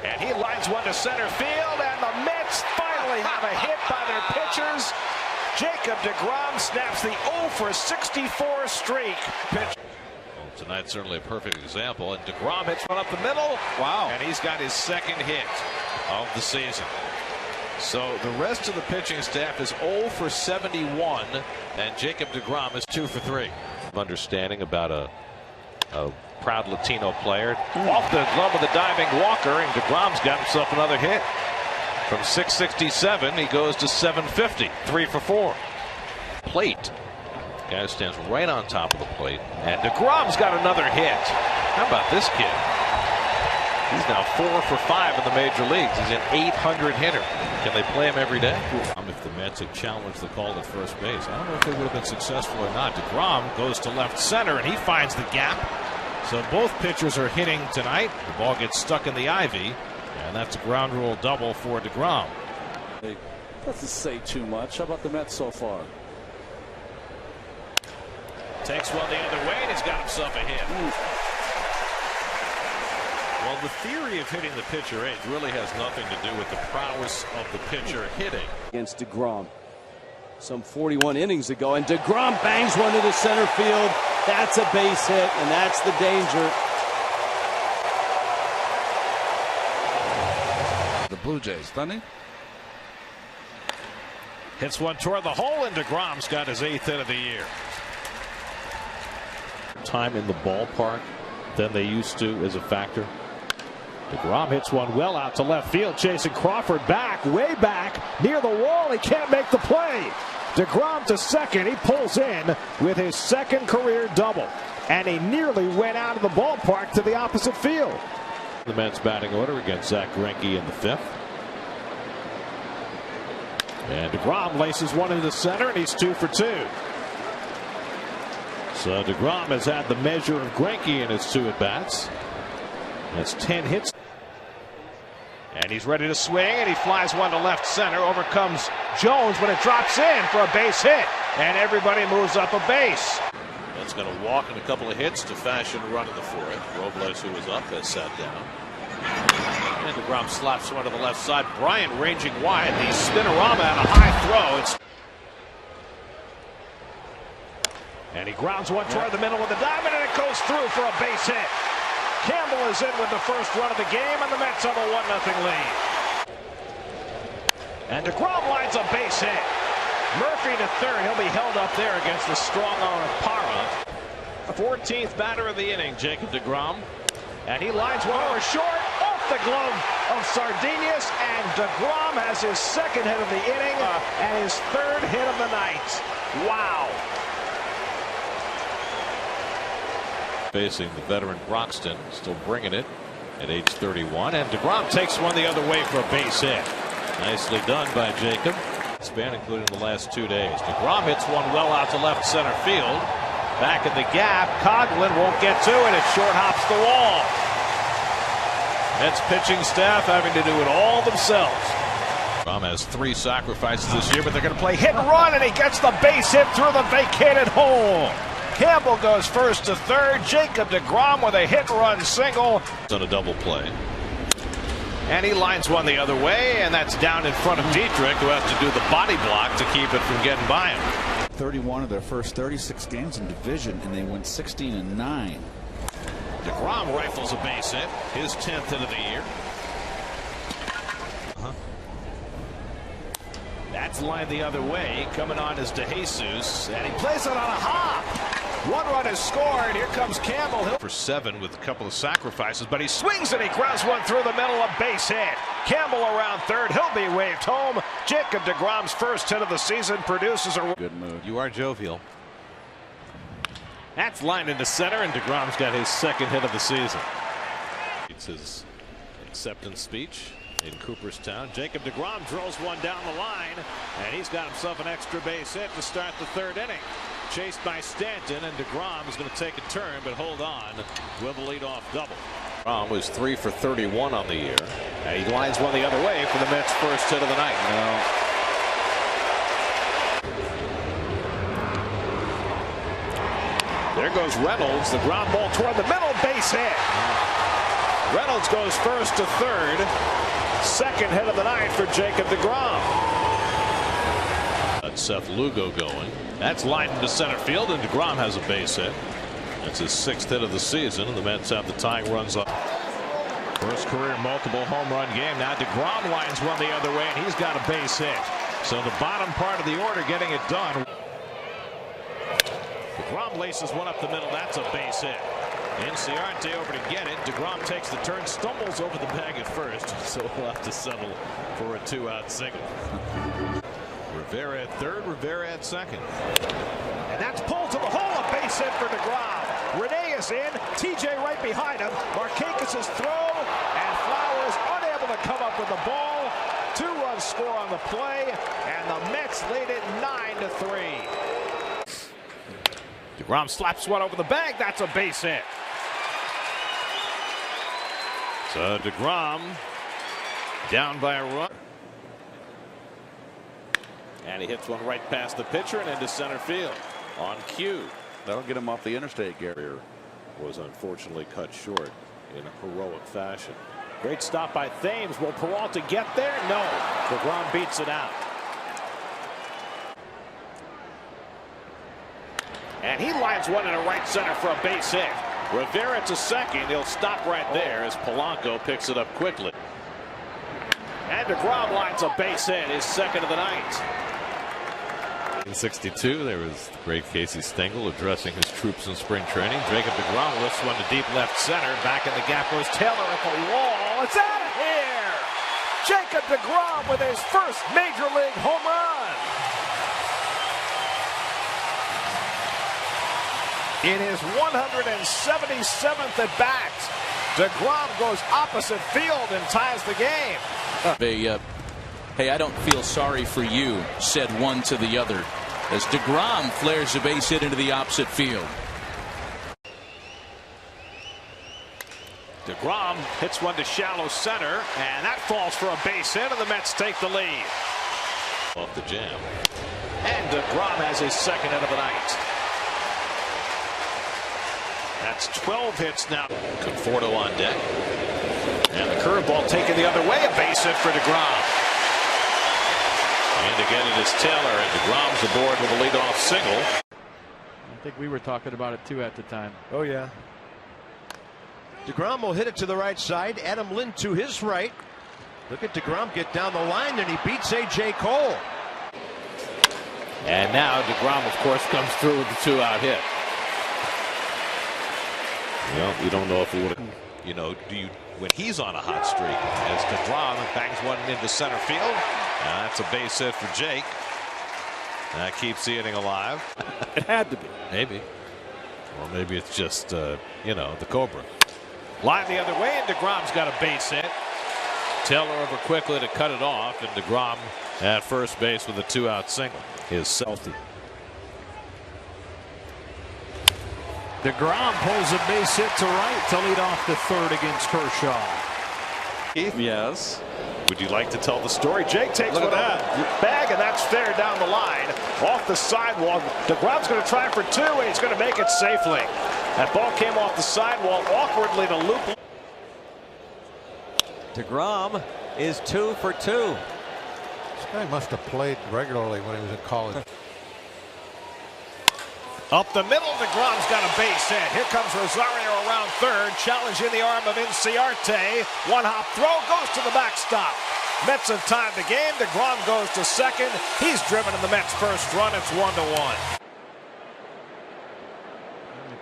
And he lines one to center field, and the Mets finally have a hit by their pitchers. Jacob DeGrom snaps the 0 for 64 streak. Pitch. Well, tonight's certainly a perfect example, and DeGrom hits one up the middle. Wow. And he's got his second hit of the season. So the rest of the pitching staff is 0 for 71, and Jacob DeGrom is 2 for 3. Understanding about a proud Latino player. Off the glove of the diving Walker, and DeGrom's got himself another hit. From 667, he goes to 750, 3 for 4. Plate. Guy stands right on top of the plate, and DeGrom's got another hit. How about this kid? He's now 4 for 5 in the major leagues. He's an 800 hitter. Can they play him every day? If the Mets had challenged the call at first base, I don't know if they would have been successful or not. DeGrom goes to left center, and he finds the gap. So both pitchers are hitting tonight. The ball gets stuck in the ivy, and that's a ground rule double for DeGrom. It doesn't say too much. How about the Mets so far? Takes one the other way, and he's got himself a hit. Well, the theory of hitting the pitcher edge really has nothing to do with the prowess of the pitcher hitting. Against DeGrom. Some 41 innings ago, and DeGrom bangs one to the center field. That's a base hit, and that's the danger. The Blue Jays, doesn't he? Hits one toward the hole, and DeGrom's got his 8th hit of the year. Time in the ballpark than they used to is a factor. DeGrom hits one well out to left field, chasing Crawford back, way back, near the wall. He can't make the play. DeGrom to second. He pulls in with his second career double, and he nearly went out of the ballpark to the opposite field. The Mets batting order against Zach Greinke in the 5th. And DeGrom laces one into center, and he's 2 for 2. So DeGrom has had the measure of Greinke in his 2 at-bats. That's 10 hits. And he's ready to swing, and he flies one to left center. Over comes Jones, but it drops in for a base hit, and everybody moves up a base. That's going to walk in a couple of hits to fashion a run in the 4th. Robles, who was up, has sat down. And DeGrom slaps one to the left side. Bryant ranging wide. The spinorama and a high throw. And he grounds one toward the middle of the diamond, and it goes through for a base hit. Campbell is in with the first run of the game, and the Mets have a 1-0 lead. And DeGrom lines a base hit. Murphy to third. He'll be held up there against the strong arm of Parra. 14th batter of the inning, Jacob DeGrom. And he lines one over short, off the glove of Sardinius, and DeGrom has his second hit of the inning and his 3rd hit of the night. Wow. Facing the veteran Broxton, still bringing it at age 31, and DeGrom takes one the other way for a base hit. Nicely done by Jacob. Span including the last 2 days. DeGrom hits one well out to left center field. Back in the gap, Coghlan won't get to it. It short hops the wall. Mets pitching staff having to do it all themselves. DeGrom has 3 sacrifices this year, but they're going to play hit and run, and he gets the base hit through the vacated hole. Campbell goes first to third. Jacob DeGrom with a hit-run single. On a double play. And he lines one the other way, and that's down in front of Dietrich, who has to do the body block to keep it from getting by him. 31 of their first 36 games in division, and they went 16-9. DeGrom rifles a base hit, his 10th hit of the year. That's lined the other way. Coming on is DeJesus, and he plays it on a hop. 1 run is scored. Here comes Campbell. For 7 with a couple of sacrifices, but he swings and he grounds one through the middle, a base hit. Campbell around third. He'll be waved home. Jacob DeGrom's first hit of the season produces a Good mood. You are jovial. That's lined into center, and DeGrom's got his 2nd hit of the season. It's his acceptance speech in Cooperstown. Jacob DeGrom drills one down the line, and he's got himself an extra base hit to start the 3rd inning. Chased by Stanton, and DeGrom is going to take a turn, but hold on with a leadoff double. DeGrom was 3 for 31 on the year, and he lines one the other way for the Mets' first hit of the night. There goes Reynolds, the ground ball toward the middle, base hit. Reynolds goes first to third. Second hit of the night for Jacob DeGrom. That's Seth Lugo going. That's lined into center field, and DeGrom has a base hit. That's his 6th hit of the season, and the Mets have the tying runs up. First career multiple home run game. Now DeGrom lines one the other way, and he's got a base hit. So the bottom part of the order getting it done. DeGrom laces one up the middle. That's a base hit. Inciarte over to get it. DeGrom takes the turn, stumbles over the bag at first, so he'll have to settle for a 2-out single. Rivera at third, Rivera at second. And that's pulled to the hole. A base hit for DeGrom. Rene is in. TJ right behind him. Markakis' throw. And Flowers unable to come up with the ball. 2-run score on the play. And the Mets lead it 9-3. DeGrom slaps one over the bag. That's a base hit. So DeGrom down by a run. And he hits one right past the pitcher and into center field on cue. That'll get him off the interstate. Gary Was unfortunately cut short in heroic fashion. Great stop by Thames. Will Peralta get there? No. DeGrom beats it out. And he lines one into right center for a base hit. Rivera to second. He'll stop right there as Polanco picks it up quickly. And DeGrom lines a base hit, his 2nd of the night. In '62, there was the great Casey Stengel addressing his troops in spring training. Jacob DeGrom lifts one to deep left center. Back in the gap goes Taylor at the wall. It's out of here. Jacob DeGrom with his first major league home run. In his 177th at bat, DeGrom goes opposite field and ties the game. Hey, I don't feel sorry for you, said one to the other, as DeGrom flares a base hit into the opposite field. DeGrom hits one to shallow center, and that falls for a base hit, and the Mets take the lead. Off the jam. And DeGrom has his 2nd hit of the night. That's 12 hits now. Conforto on deck. And the curveball taken the other way. A base hit for DeGrom. And again it is Taylor, and DeGrom's aboard with a leadoff single. I think we were talking about it too at the time. Oh yeah. DeGrom will hit it to the right side. Adam Lind to his right. Look at DeGrom get down the line, and he beats A.J. Cole. And now DeGrom, of course, comes through with the 2-out hit. Well, we don't know if he would have, when he's on a hot streak, as DeGrom bangs one into center field. That's a base hit for Jake. That keeps the inning alive. It had to be. Maybe. Or maybe it's just, the Cobra. Line the other way, and DeGrom's got a base hit. Taylor over quickly to cut it off, and DeGrom at first base with a 2-out single. His selfie. DeGrom pulls a base hit to right to lead off the 3rd against Kershaw. Yes. Would you like to tell the story? Jake takes one out bag, and that's fair down the line. Off the sidewalk. DeGrom's going to try for 2, and he's going to make it safely. That ball came off the sidewall awkwardly to loop. DeGrom is 2 for 2. This guy must have played regularly when he was in college. Up the middle, DeGrom's got a base hit. Here comes Rosario around 3rd, challenging the arm of Inciarte. One-hop throw goes to the backstop. Mets have tied the game. DeGrom goes to 2nd. He's driven in the Mets' first run. It's 1-1.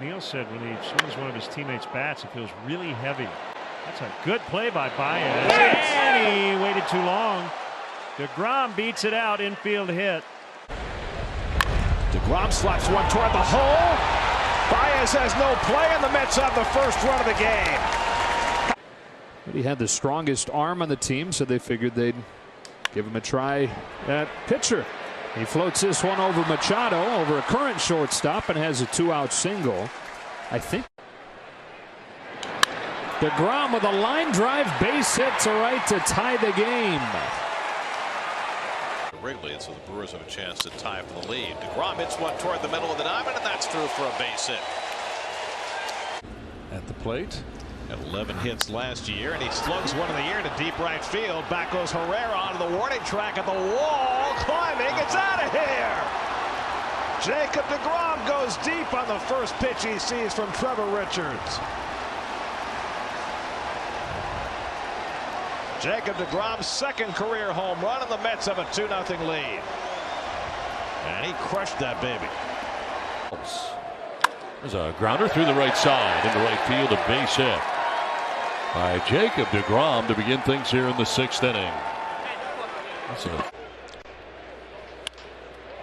McNeil said when he swings one of his teammates' bats, it feels really heavy. That's a good play by Baez. And he waited too long. DeGrom beats it out, infield hit. DeGrom slaps one toward the hole. Baez has no play, and the Mets have the first run of the game. But he had the strongest arm on the team, so they figured they'd give him a try at pitcher. He floats this one over Machado, over a current shortstop, and has a 2-out single. I think DeGrom with a line drive base hit to right to tie the game. Wrigley, and so the Brewers have a chance to tie for the lead. DeGrom hits one toward the middle of the diamond, and that's through for a base hit. At the plate, Got 11 hits last year, and he slugs one in the air to deep right field. Back goes Herrera onto the warning track at the wall, climbing. It's out of here. Jacob DeGrom goes deep on the first pitch he sees from Trevor Richards. Jacob DeGrom's second career home run, and the Mets have a 2-0 lead. And he crushed that baby. There's a grounder through the right side into right field, a base hit by Jacob DeGrom to begin things here in the 6th inning.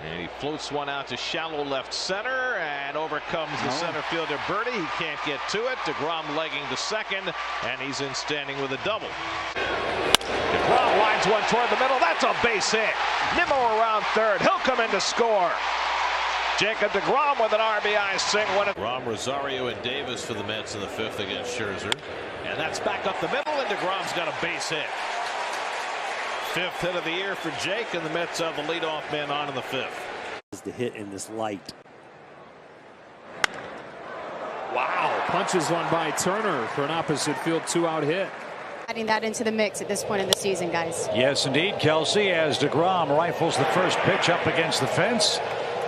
And he floats one out to shallow left center, and over comes the center fielder Birdie. He can't get to it. DeGrom legging to second, and he's in standing with a double. DeGrom lines one toward the middle. That's a base hit. Nimmo around third. He'll come in to score. Jacob DeGrom with an RBI single. DeGrom, Rosario, and Davis for the Mets in the 5th against Scherzer. And that's back up the middle, and DeGrom's got a base hit. 5th hit of the year for Jake, and the Mets have the leadoff man on in the 5th. Is the hit in this light. Wow. Punches one by Turner for an opposite field 2-out hit. Adding that into the mix at this point in the season, guys. Yes, indeed, Kelsey, as DeGrom rifles the first pitch up against the fence.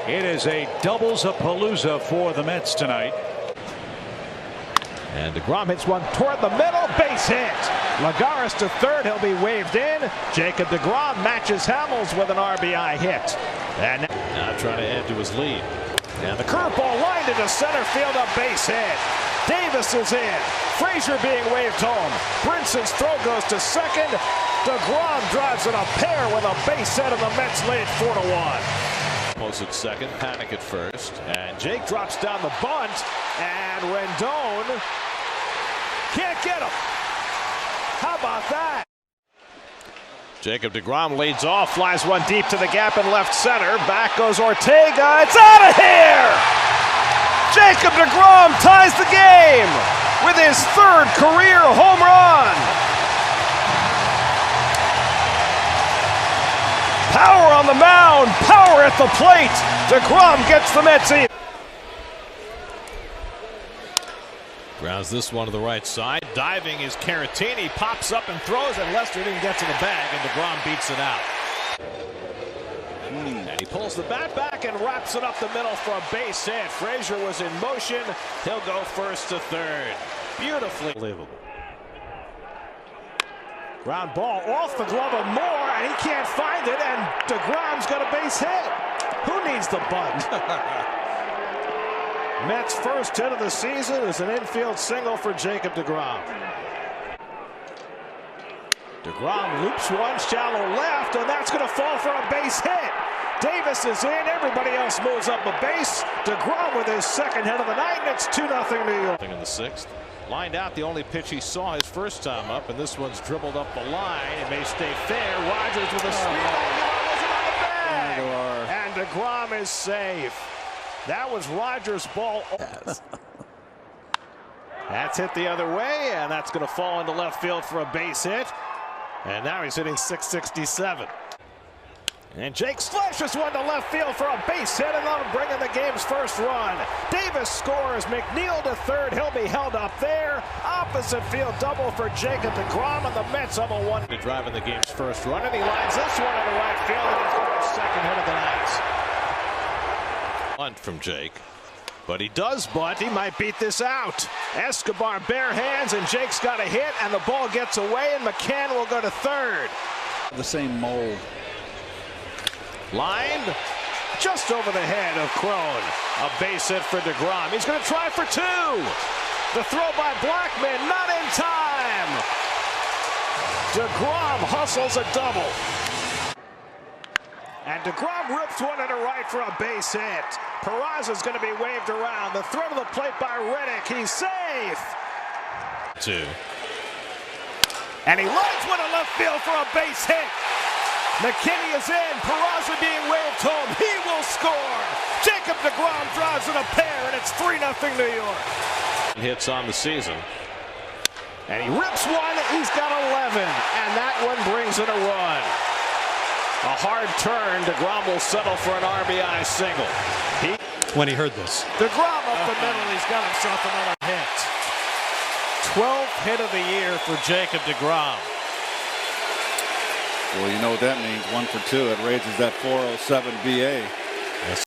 It is a doubles-a-palooza for the Mets tonight. And DeGrom hits one toward the middle, base hit. Lagares to third, he'll be waved in. Jacob DeGrom matches Hamels with an RBI hit. And now trying to add to his lead. And the curveball lined into center field, a base hit. Davis is in. Frazier being waved home. Brinson's throw goes to second. DeGrom drives in a pair with a base hit, and the Mets lead 4-1. Almost at second, Panic at first. And Jake drops down the bunt, and Rendon can't get him. How about that? Jacob DeGrom leads off, flies one deep to the gap in left center. Back goes Ortega. It's out of here! Jacob DeGrom ties the game with his 3rd career home run. Power on the mound, power at the plate. DeGrom gets the Mets in. Grounds this one to the right side. Diving is Caratini. Pops up and throws, and Lester didn't get to the bag, and DeGrom beats it out. And he pulls the bat back and wraps it up the middle for a base hit. Frazier was in motion. He'll go first to third. Beautifully believable. Ground ball off the glove of Moore, and he can't find it, and DeGrom's got a base hit. Who needs the bunt? Mets' first hit of the season is an infield single for Jacob DeGrom. DeGrom loops one shallow left, and that's going to fall for a base hit. Davis is in. Everybody else moves up the base. DeGrom with his 2nd hit of the night, and it's 2-0 New York. In the 6th. Lined out the only pitch he saw his first time up, and this one's dribbled up the line. It may stay fair. Rogers with a sweep. And DeGrom is safe. That was Rogers' ball. That's hit the other way, and that's going to fall into left field for a base hit. And now he's hitting .667. And Jake slashes one to left field for a base hit, and that'll bring in the game's first run. Davis scores. McNeil to third. He'll be held up there. Opposite field double for Jacob DeGrom, and the Mets have a 1. To drive in the game's first run, and he lines this one into right field, and he's got his 2nd hit of the night. Bunt from Jake. But he does bunt. He might beat this out. Escobar bare hands, and Jake's got a hit, and the ball gets away, and McCann will go to third. The same mold. Lined just over the head of Crone. A base hit for DeGrom. He's going to try for 2. The throw by Blackman, not in time. DeGrom hustles a double. And DeGrom rips one into right for a base hit. Peraza's going to be waved around. The throw to the plate by Reddick. He's safe. 2. And he lines one to left field for a base hit. McKinney is in. Peraza being waved home. He will score. Jacob DeGrom drives in a pair, and it's 3-0 New York. Hits on the season. And he rips one. He's got 11. And that one brings in a run. A hard turn. DeGrom will settle for an RBI single. When he heard this. DeGrom up the middle. He's got himself another hit. 12th hit of the year for Jacob DeGrom. Well, you know what that means. 1 for 2. It raises that 407 BA.